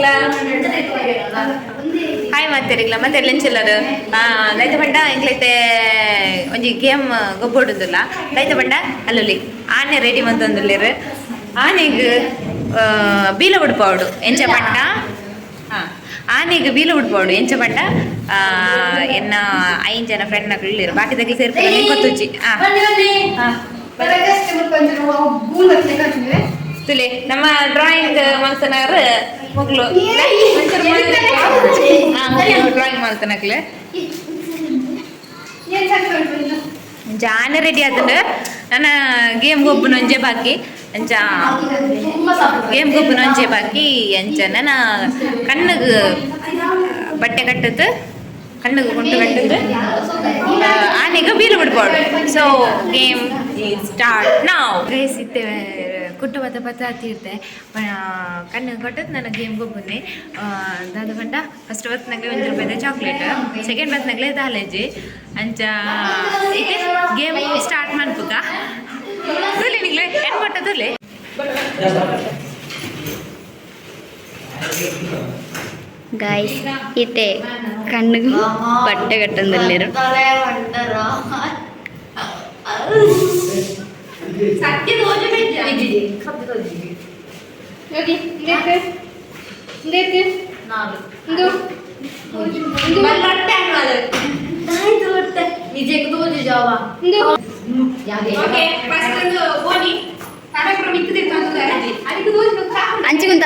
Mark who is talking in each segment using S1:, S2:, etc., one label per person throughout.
S1: ಮಾತೆರಿಗ್ಲ hi ಮಾತೆರಿಗ್ಲ ಮತ್ತೆ ಲೆಂಚಲ್ಲರು ದೈತ ಪಂಡ ಇಂಕ್ಲೈತೆ ಒಂಜಿ ಗೇಮ್ ಗೊಬ್ಬೊಡುದಿಲ್ಲ ದೈತ ಪಂಡ ಅಲ್ಲಲ್ಲಿ ಆನೆ ರೆಡಿ ಮಂತೊಂದುಲ್ಲೆರ್ ಆನೆಗ್ ಬೀಲ ಉಡ್ಪವಡು ಎಂಚ ಪಂಡ ಆನೆಗ್ ಬೀಲ ಉಡ್ಪವಡು ಎಂಚ ಪಂಡ ಎನ್ನ 5 ಜನ ಫ್ರೆಂಡ್ ನಕ್ಲು ಇಲ್ಲಿರು ಬಾಕಿ ತಗ್ಲಿ ಸೇರ್ಪಡ ನಿಂಗೊತ್ತುಜ್ಜಿ ತುಲೆ ನಮ್ಮ ಡ್ರಾಯಿಂಗ್ ಮಲ್ತನರ್ ಮಗ್ಳು ಡ್ರಾಯಿಂಗ್ ಮಲ್ತನಕ್ಲೆ ಜಾನೆ ರೆಡಿ ಆತಂಡು ನನ್ನ ಗೇಮ್ ಗೊಬ್ಬುನ ಒಂಜೆ ಬಾಕಿ ಅಂಚ ಗೇಮ್ ಗೊಬ್ಬುನ ಒಂಜೆ ಬಾಕಿ ಅಂಚ ನನ್ನ ಕಣ್ಣಗ್ ಬಟ್ಟೆ ಕಟ್ಟದು ಕಣ್ಣಗೆ ಗುಂಟು ಕಟ್ಟದು ಆನೆಗೆ ಬೀಲು ಬಿಡ್ಬಾರ್ದು ಸೊ ಗೇಮ್ ಸ್ಟಾರ್ಟ್ ನಾವು ಗ್ರಹಿಸಿದ್ದೇವೆ ಕುಟುಂಬದ ಪದ್ಧತಿ ಇರ್ತೆ ಕಣ್ಣಿಗೆ ಕೊಟ್ಟದ್ದು ನನ್ನ ಗೇಮ್ ಗೊಬ್ಬನ್ನೇ ದಾದ ಪಂಡ ಫಸ್ಟ್ ಬತ್ನಾಗೆ ₹1 ಚಾಕ್ಲೇಟ್ ಸೆಕೆಂಡ್ ಬತ್ನಾಗ್ಲೆ ದಾಲೇಜಿ ಅಂಚ ಇದೆ ಗೇಮ್ ಸ್ಟಾರ್ಟ್ ಮಾಡ್ಬೇಕ ತುಲೆ ನಿಗ್ಲೆ ಏನು ಕೊಟ್ಟದುಲೆ
S2: ಗಾಯ್ಸ್ ಇತ್ತೆ ಕಣ್ಣಿಗೆ ಬಟ್ಟೆ ಕಟ್ಟಂದಲ್ಲಿರು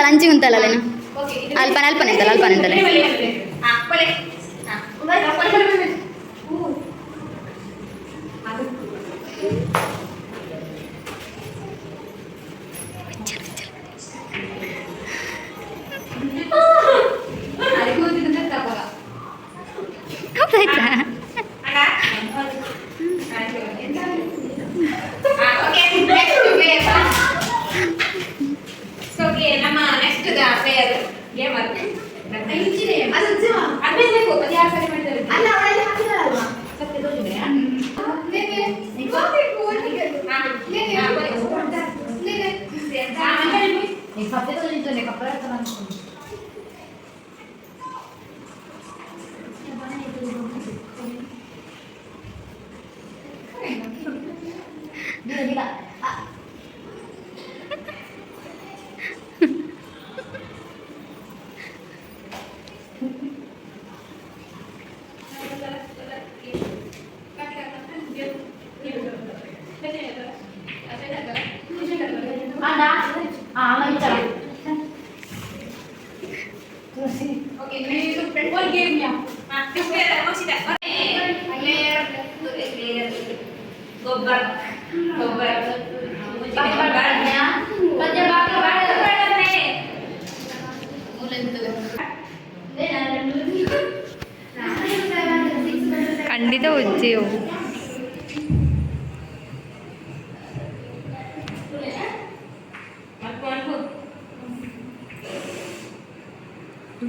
S2: ಅಂಚಿ ಕುಂತಲ್ಲ ಅಲ್ಪನೆ ಅಂತಲ್ಲ
S1: ನಮ್ಮ ನೆಕ್ಸ್ಟ್ ಪ್ಲೇಯರ್ ಗೇಮರ್ ಖಂಡಿತ ಉಜ್ಜಿಯು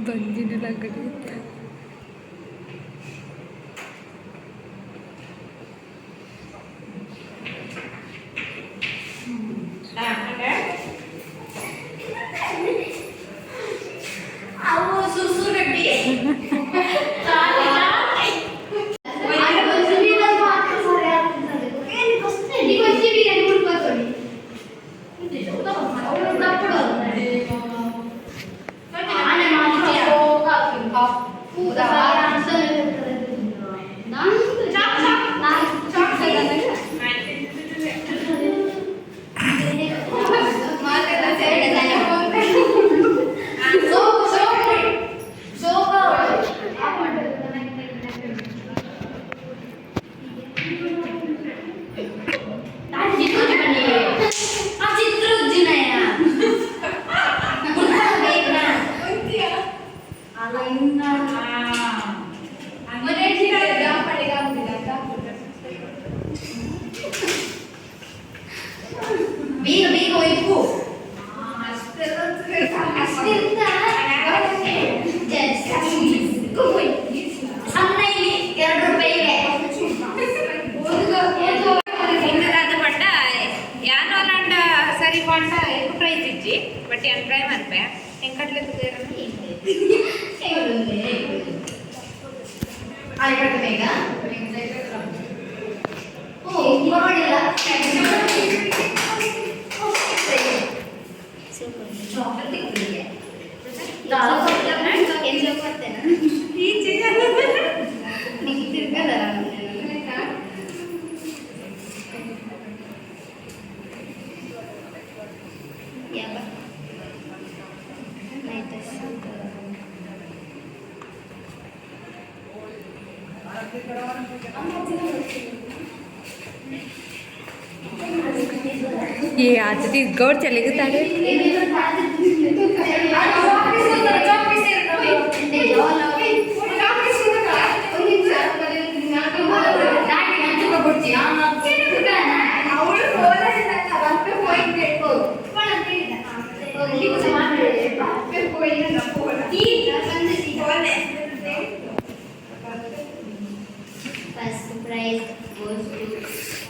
S1: ಬಂದಿನ ಕಡೆ ಸರಿ ಪಾಂಡ ಪ್ರೈಸ್ ಇಜ್ಜಿ ಬಟ್ ಏನು ಟ್ರೈ ಮಾಡ್ಪೆ ಹೆಂಗೆ ಕಟ್ಲಿಕ್ಕೆ ये आज ती गौर चलेगी तारे
S2: First prize goes to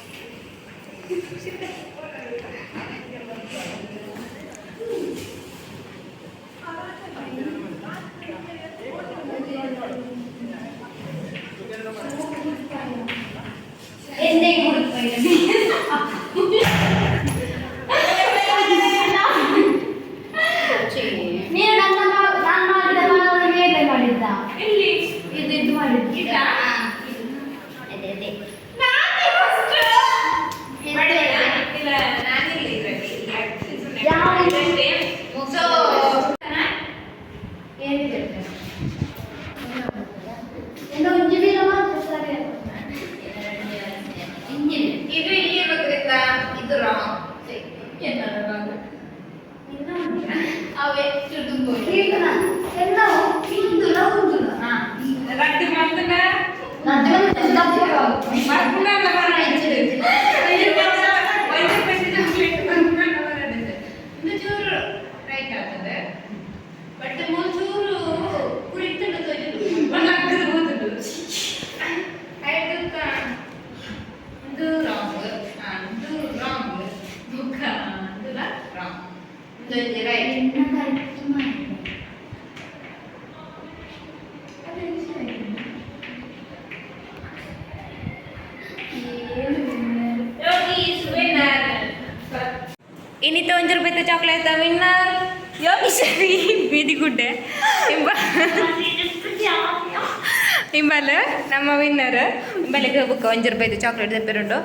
S1: ini tuh 1 rupiah coklat winner yo bisa very good ಇಂಬಲ್ ನಮ್ಮ ವಿನ್ನರ್ ಇಂಬಲಿಗೆ ಬುಕ್ಕ 1 ರೂಪಾಯಿದು ಚಾಕ್ಲೇಟ್ ತೆಪ್ಪಿರುಂಡು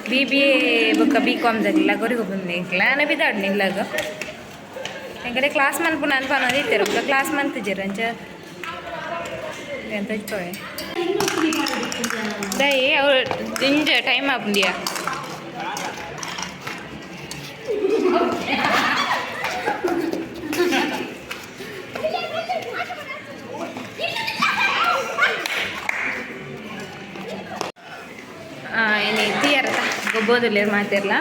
S1: BBA ಬುಕ್ಕ BCom ದಲ್ಲ ಗೊರಿಗು ಬಂದೆ ಕ್ಲಾನ ಬಿದಾಡ್ ನಿಲ್ಲಾಗ ಎಂಕಡೆ ಕ್ಲಾಸ್ ಮನ್ಪುನ ಅನ್ಪನೋದು ಇತ್ತೆರು ಕ್ಲಾಸ್ ಮಂತಿಜಿರಂಚ ಎಂತ ಇಚ್ಚೋಳೆ ದೈ ಅವ್ರು ಇಂಜ ಟೈಮ್ ಆಪುಂದಿಯಾ ini tiarta ಗೊಬ್ಬೋದಿಲ್ಲ ಮಾತಿರಲ್ಲ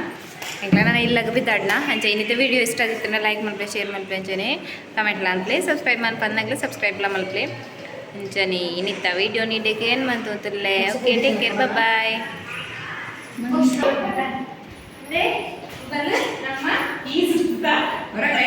S1: ಎಂಗ್ಲ ನಾನು ಇಲ್ಲಾಗ ಬಿದ್ದಾಡ್ನ ಅಂಚೆ ಇನ್ನಿತ ವಿಡಿಯೋ ಇಷ್ಟ ಆಗಿತ್ತು ಲೈಕ್ ಮಲ್ಪೆ ಶೇರ್ ಮಲ್ಪೆ ಅಂಚನೆ ಕಮೆಂಟ್ಲ ಅನ್ಪ್ಲೆ ಸಬ್ಸ್ಕ್ರೈಬ್ ಮಲ್ಪಂದಾಗಲೇ ಸಬ್ಸ್ಕ್ರೈಬ್ಲ ಮಲ್ಪಲೆ ಅಂಚನೆ ಇನ್ನಿತ್ತ ವಿಡಿಯೋ ನೀಡಿಗೆ ಏನು ಬಂತು ಅಂತಲ್ಲೇ ಓಕೆ ಟೇಕ್ ಕೇರ್ ಬಾಯ್ ನಮ್ಮ ಈ ಸುತ್ತ ಹೊರಗಡೆ